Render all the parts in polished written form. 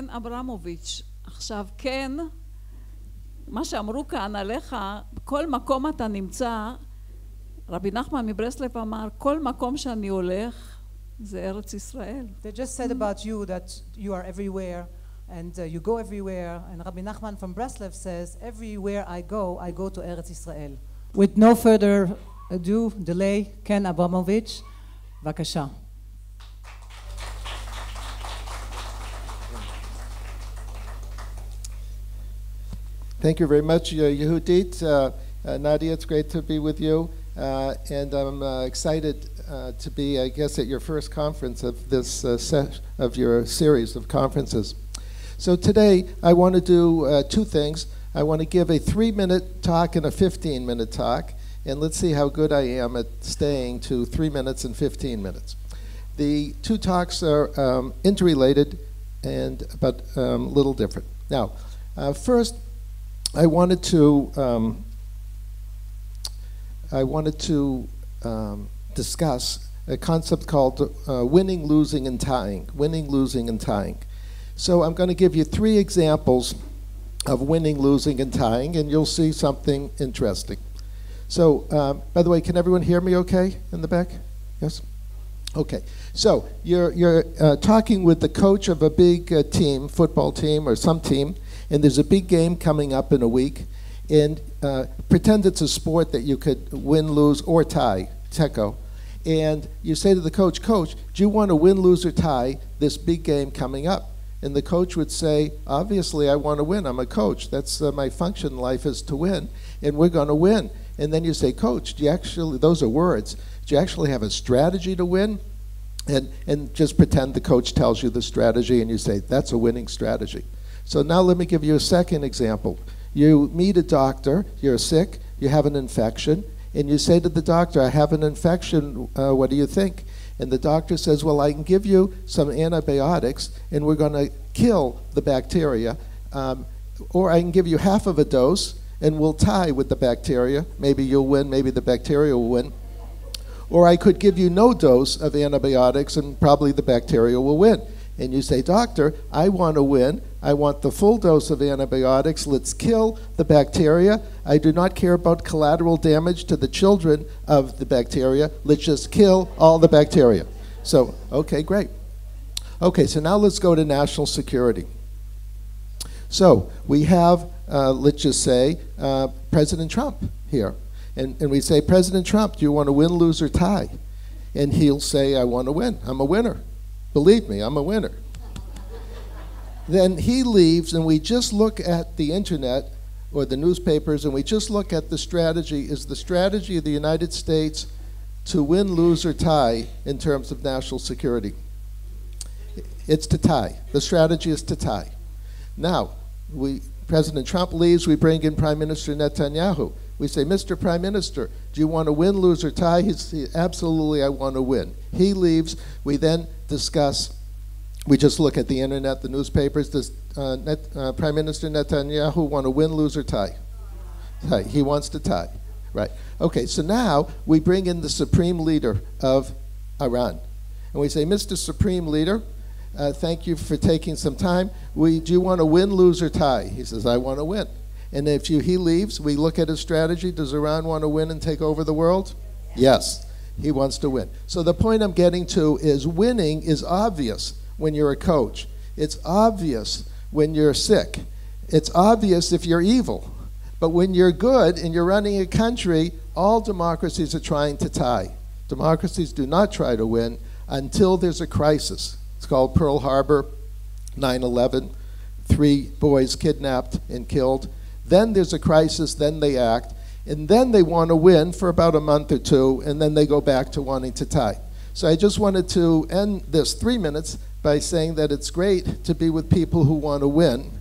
כן אברמוביץ'. עכשיו, כן, מה שאמרו כאן עליך, בכל מקום אתה נמצא, רבי נחמן מברסלב אמר, כל מקום שאני הולך, זה ארץ ישראל. They just said about you that you are everywhere and you go everywhere. And Rabbi Nachman from Breslev says, everywhere I go to Eretz Israel. With no further ado, delay, Ken Abramowitz, בבקשה. Thank you very much, Yehudit. Nadia, it's great to be with you. And I'm excited to be, I guess, at your first conference of this of your series of conferences. So today, I want to do two things. I want to give a 3-minute talk and a 15-minute talk. And let's see how good I am at staying to 3 minutes and 15 minutes. The two talks are interrelated but a little different. Now, first, I wanted to discuss a concept called winning, losing, and tying. Winning, losing, and tying. So I'm going to give you 3 examples of winning, losing, and tying, and you'll see something interesting. So, by the way, can everyone hear me okay in the back? Yes? Okay. So you're talking with the coach of a big team, football team or some team, and there's a big game coming up in a week, and pretend it's a sport that you could win, lose, or tie, techo. And you say to the coach, Coach, do you want to win, lose, or tie this big game coming up? And the coach would say, obviously, I want to win. I'm a coach. That's my function in life is to win, and we're going to win. And then you say, Coach, do you actually, those are words, do you actually have a strategy to win? And just pretend the coach tells you the strategy, and you say, that's a winning strategy. So now let me give you a second example. You meet a doctor, you're sick, you have an infection, and you say to the doctor, I have an infection, what do you think? And the doctor says, well, I can give you some antibiotics, and we're going to kill the bacteria, or I can give you half of a dose, and we'll tie with the bacteria. Maybe you'll win, maybe the bacteria will win. Or I could give you no dose of antibiotics, and probably the bacteria will win. And you say, Doctor, I want to win. I want the full dose of antibiotics. Let's kill the bacteria. I do not care about collateral damage to the children of the bacteria. Let's just kill all the bacteria. So, okay, great. Okay, so now let's go to national security. So we have, let's just say, President Trump here. And we say, President Trump, do you want to win, lose, or tie? And he'll say, I want to win. I'm a winner. Believe me, I'm a winner. Then he leaves, and we just look at the internet or the newspapers, and we just look at the strategy. Is the strategy of the United States to win, lose, or tie in terms of national security? It's to tie. The strategy is to tie. Now, President Trump leaves, we bring in Prime Minister Netanyahu. We say, Mr. Prime Minister, do you want to win, lose, or tie? Absolutely, I want to win. He leaves. We then discuss, we just look at the internet, the newspapers. Does Prime Minister Netanyahu want to win, lose, or tie? Tie. He wants to tie. Right. Okay, so now we bring in the supreme leader of Iran. And we say, Mr. Supreme Leader, thank you for taking some time. Do you want to win, lose, or tie? He says, I want to win. And if he leaves, we look at his strategy. Does Iran want to win and take over the world? Yes, he wants to win. So the point I'm getting to is winning is obvious when you're a coach. It's obvious when you're sick. It's obvious if you're evil. But when you're good and you're running a country, all democracies are trying to tie. Democracies do not try to win until there's a crisis. It's called Pearl Harbor, 9/11, 3 boys kidnapped and killed. Then there's a crisis, then they act, and then they want to win for about a month or 2, and then they go back to wanting to tie. So I just wanted to end this 3 minutes by saying that it's great to be with people who want to win.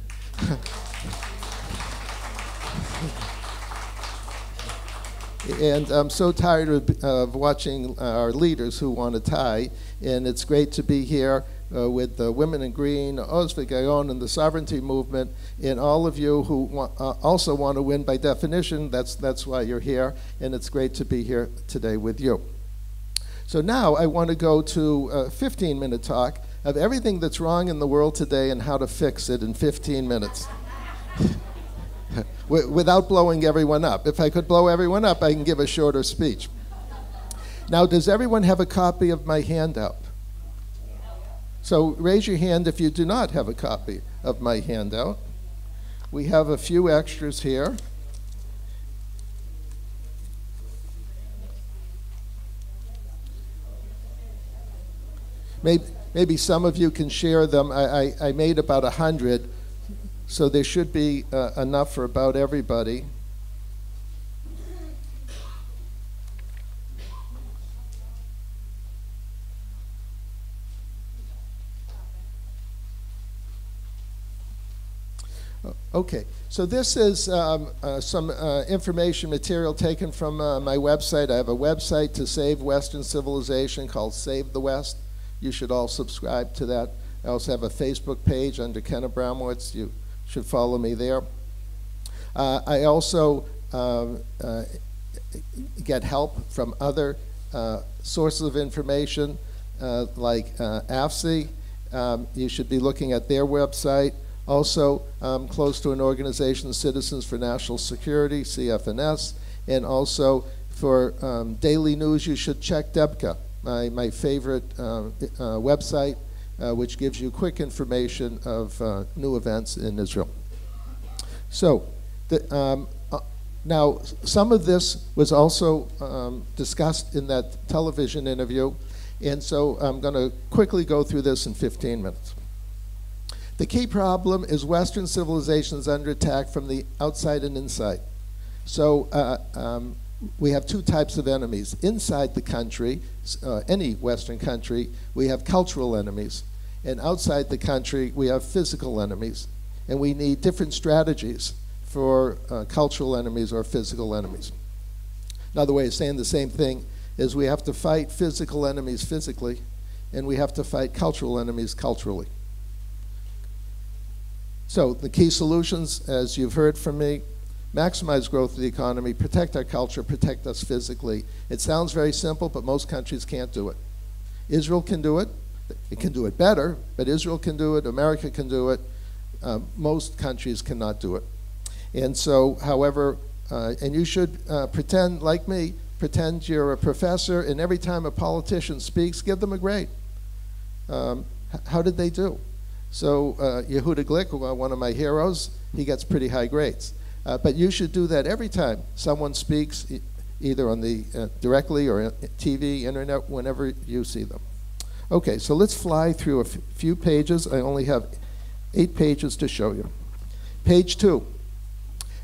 And I'm so tired of watching our leaders who want to tie, and it's great to be here with the Women in Green, veGaon, and the Sovereignty Movement, and all of you who also want to win by definition. That's why you're here, and it's great to be here today with you. So now I want to go to a 15-minute talk of everything that's wrong in the world today and how to fix it in 15 minutes. Without blowing everyone up. If I could blow everyone up, I can give a shorter speech. Now, does everyone have a copy of my handout? So raise your hand if you do not have a copy of my handout. We have a few extras here. Maybe some of you can share them. I made about 100, so there should be enough for about everybody. Okay, so this is some information material taken from my website. I have a website to save Western civilization called Save the West. You should all subscribe to that. I also have a Facebook page under Ken Abramowitz. You should follow me there. I also get help from other sources of information like AFSI. You should be looking at their website. Also, close to an organization, Citizens for National Security, CFNS, and also for daily news, you should check Debka, my favorite website, which gives you quick information of new events in Israel. So, now, some of this was also discussed in that television interview, and so I'm going to quickly go through this in 15 minutes. The key problem is Western civilization is under attack from the outside and inside. So we have two types of enemies. Inside the country, any Western country, we have cultural enemies. And outside the country, we have physical enemies. And we need different strategies for cultural enemies or physical enemies. Another way of saying the same thing is we have to fight physical enemies physically, and we have to fight cultural enemies culturally. So the key solutions, as you've heard from me, maximize growth of the economy, protect our culture, protect us physically. It sounds very simple, but most countries can't do it. Israel can do it. It can do it better, but Israel can do it, America can do it. Most countries cannot do it. And so, however, and you should pretend, like me, pretend you're a professor, and every time a politician speaks, give them a grade. How did they do? So Yehuda Glick, one of my heroes, he gets pretty high grades. But you should do that every time someone speaks, either on the directly or TV, internet, whenever you see them. Okay, so let's fly through a few pages. I only have 8 pages to show you. Page 2.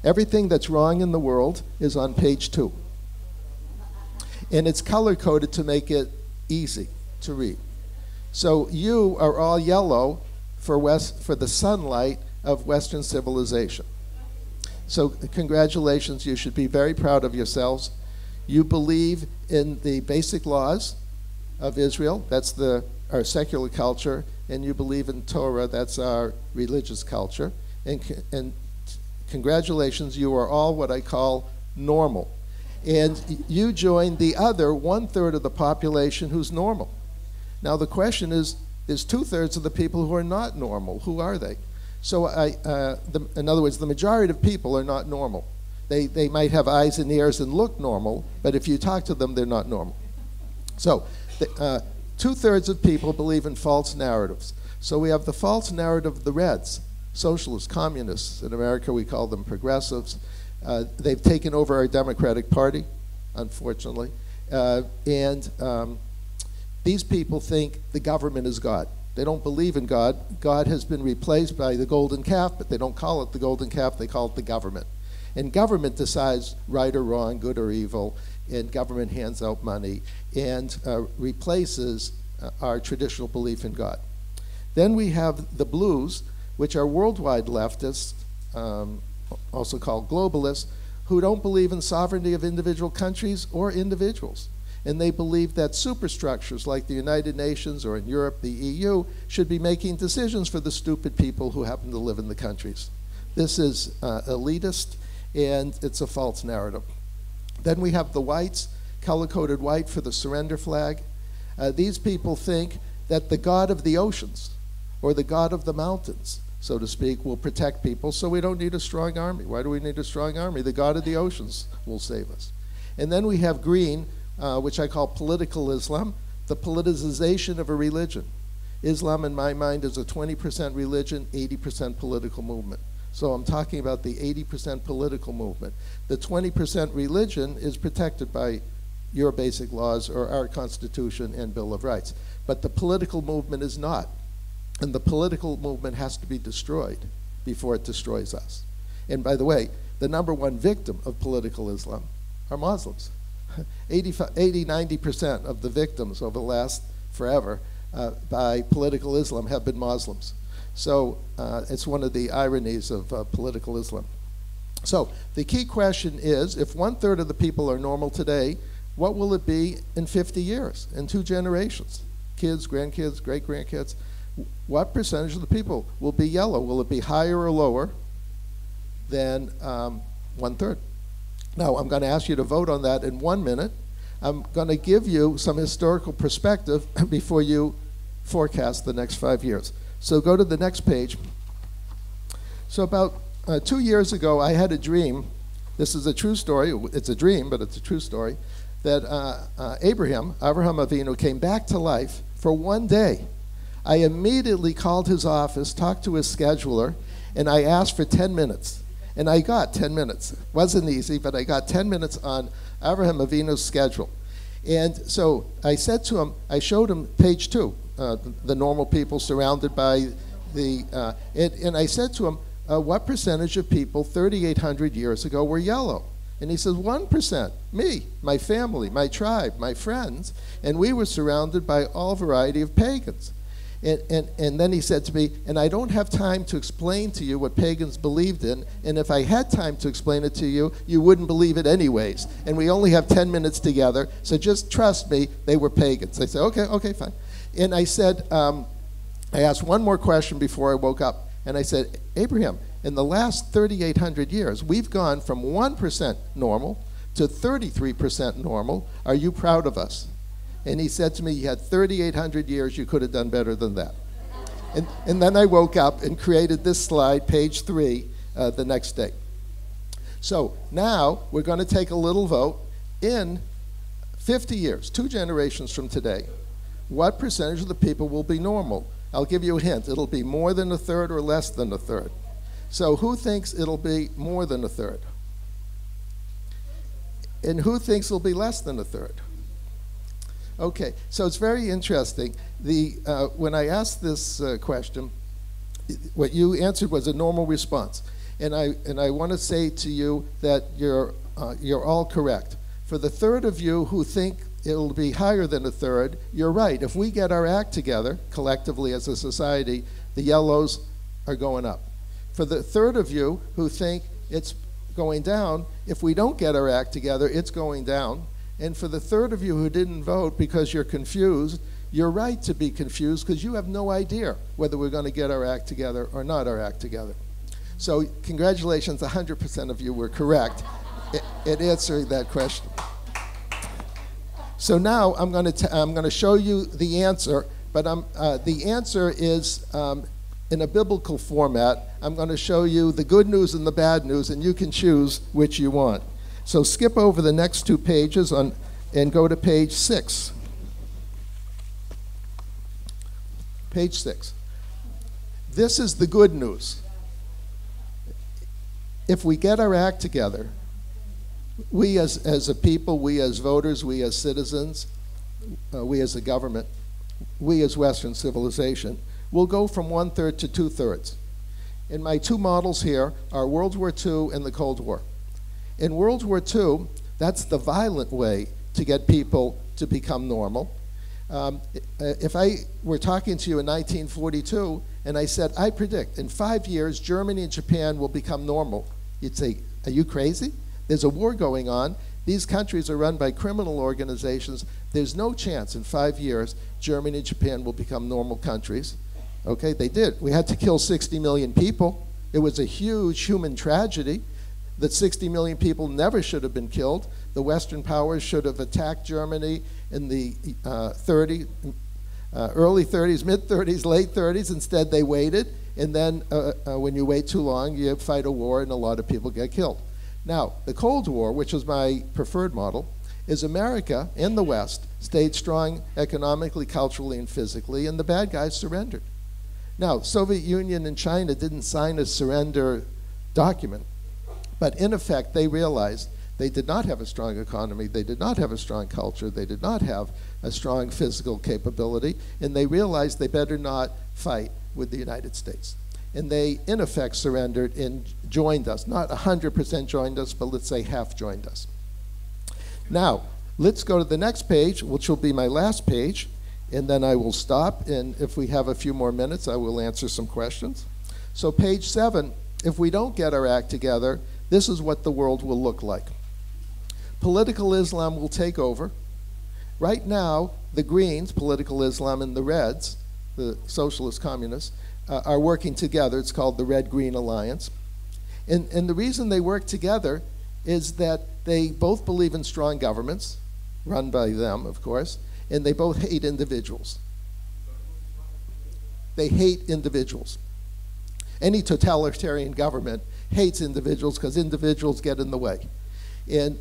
Everything that's wrong in the world is on page 2. And it's color-coded to make it easy to read. So you are all yellow for the sunlight of Western civilization. So congratulations, you should be very proud of yourselves. You believe in the basic laws of Israel, that's our secular culture, and you believe in Torah, that's our religious culture. And congratulations, you are all what I call normal. And you join the other 1/3 of the population who's normal. Now the question is, there's 2/3 of the people who are not normal. Who are they? So in other words, the majority of people are not normal. They might have eyes and ears and look normal, but if you talk to them, they're not normal. So 2/3 of people believe in false narratives. So we have the false narrative of the Reds, socialists, communists. In America, we call them progressives. They've taken over our Democratic Party, unfortunately. These people think the government is God. They don't believe in God. God has been replaced by the golden calf, but they don't call it the golden calf, they call it the government. And government decides right or wrong, good or evil, and government hands out money and replaces our traditional belief in God. Then we have the blues, which are worldwide leftists, also called globalists, who don't believe in sovereignty of individual countries or individuals. And they believe that superstructures like the United Nations or in Europe, the EU, should be making decisions for the stupid people who happen to live in the countries. This is elitist, and it's a false narrative. Then we have the whites, color-coded white for the surrender flag. These people think that the God of the oceans or the God of the mountains, so to speak, will protect people, so we don't need a strong army. Why do we need a strong army? The God of the oceans will save us. And then we have green, which I call political Islam, the politicization of a religion. Islam, in my mind, is a 20% religion, 80% political movement. So I'm talking about the 80% political movement. The 20% religion is protected by your basic laws or our Constitution and Bill of Rights. But the political movement is not. And the political movement has to be destroyed before it destroys us. And by the way, the number one victim of political Islam are Muslims. 80–90% of the victims over the last forever by political Islam have been Muslims. So it's one of the ironies of political Islam. So the key question is, if 1/3 of the people are normal today, what will it be in 50 years, in 2 generations? Kids, grandkids, great-grandkids. What percentage of the people will be yellow? Will it be higher or lower than 1/3? Now, I'm going to ask you to vote on that in 1 minute. I'm going to give you some historical perspective before you forecast the next 5 years. So go to the next page. So about 2 years ago, I had a dream. This is a true story. It's a dream, but it's a true story, that Abraham Avinu, came back to life for 1 day. I immediately called his office, talked to his scheduler, and I asked for 10 minutes. And I got 10 minutes. Wasn't easy, but I got 10 minutes on Avraham Avinu's schedule. And so I said to him, I showed him page 2, the normal people surrounded by the, and I said to him, what percentage of people 3,800 years ago were yellow? And he says, 1%, me, my family, my tribe, my friends, and we were surrounded by all variety of pagans. And then he said to me, and I don't have time to explain to you what pagans believed in, and if I had time to explain it to you, you wouldn't believe it anyways. And we only have 10 minutes together, so just trust me, they were pagans. I said, okay, fine. And I said, I asked one more question before I woke up, and I said, Abraham, in the last 3,800 years, we've gone from 1% normal to 33% normal. Are you proud of us? And he said to me, you had 3,800 years, you could have done better than that. And then I woke up and created this slide, page 3, the next day. So now we're going to take a little vote. In 50 years, 2 generations from today, what percentage of the people will be normal? I'll give you a hint. It'll be more than 1/3 or less than 1/3. So who thinks it'll be more than 1/3? And who thinks it'll be less than 1/3? Okay, so it's very interesting. When I asked this question, what you answered was a normal response, and I want to say to you that you're all correct. For the 1/3 of you who think it'll be higher than 1/3, you're right. If we get our act together collectively as a society, the yellows are going up. For the 1/3 of you who think it's going down, if we don't get our act together, it's going down. And for the 1/3 of you who didn't vote because you're confused, you're right to be confused because you have no idea whether we're going to get our act together or not our act together. So congratulations, 100% of you were correct in answering that question. So now I'm going to show you the answer, but the answer is in a biblical format. I'm going to show you the good news and the bad news, and you can choose which you want. So skip over the next 2 pages and go to page 6. Page 6. This is the good news. If we get our act together, we as a people, we as voters, we as citizens, we as a government, we as Western civilization, will go from 1/3 to 2/3. And my 2 models here are World War II and the Cold War. In World War II, that's the violent way to get people to become normal. If I were talking to you in 1942 and I said, I predict in 5 years Germany and Japan will become normal, you'd say, are you crazy? There's a war going on. These countries are run by criminal organizations. There's no chance in 5 years Germany and Japan will become normal countries. Okay, they did. We had to kill 60 million people. It was a huge human tragedy. That 60 million people never should have been killed. The Western powers should have attacked Germany in the early 30s, mid-30s, late 30s. Instead, they waited, and then when you wait too long, you fight a war, and a lot of people get killed. Now, the Cold War, which was my preferred model, is America and the West stayed strong economically, culturally, and physically, and the bad guys surrendered. Now, Soviet Union and China didn't sign a surrender document, but in effect, they realized they did not have a strong economy, they did not have a strong culture, they did not have a strong physical capability, and they realized they better not fight with the United States. And they, in effect, surrendered and joined us. Not 100% joined us, but let's say half joined us. Now, let's go to the next page, which will be my last page, and then I will stop, and if we have a few more minutes, I will answer some questions. So page 7, if we don't get our act together, this is what the world will look like. Political Islam will take over. Right now, the Greens, political Islam, and the Reds, the socialist communists, are working together. It's called the Red-Green Alliance. And the reason they work together is that they both believe in strong governments, run by them, of course, and they both hate individuals. They hate individuals. Any totalitarian government hates individuals because individuals get in the way. And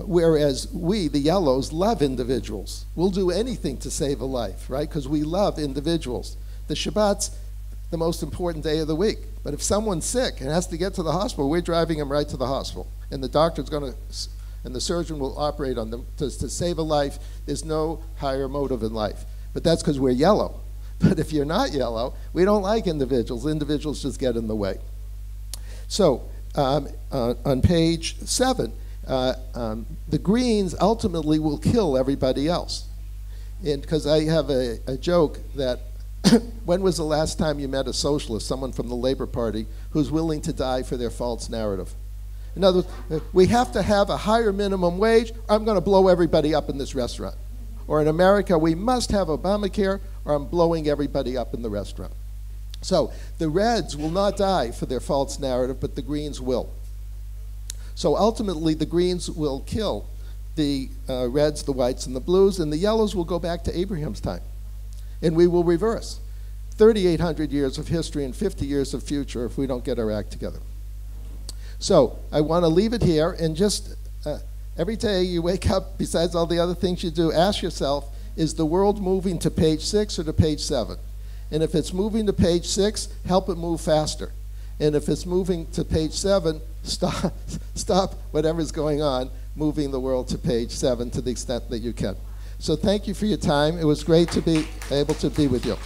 whereas we, the yellows, love individuals. We'll do anything to save a life, right? Because we love individuals. The Shabbat's the most important day of the week. But if someone's sick and has to get to the hospital, we're driving them right to the hospital. And the doctor's going to, and the surgeon will operate on them to save a life. There's no higher motive in life. But that's because we're yellow. But if you're not yellow, we don't like individuals. Individuals just get in the way. So on page 7, the Greens ultimately will kill everybody else. And because I have a joke that when was the last time you met a socialist, someone from the Labor Party, who's willing to die for their false narrative? In other words, we have to have a higher minimum wage, or I'm going to blow everybody up in this restaurant. Or in America, we must have Obamacare, or I'm blowing everybody up in the restaurant. So the Reds will not die for their false narrative, but the Greens will. So ultimately, the Greens will kill the Reds, the Whites, and the Blues, and the Yellows will go back to Abraham's time. And we will reverse 3,800 years of history and 50 years of future if we don't get our act together. So I want to leave it here, and just every day you wake up, besides all the other things you do, ask yourself, is the world moving to page 6 or to page 7? And if it's moving to page 6, help it move faster. And if it's moving to page 7, stop whatever's going on, moving the world to page 7 to the extent that you can. So thank you for your time. It was great to be able to be with you.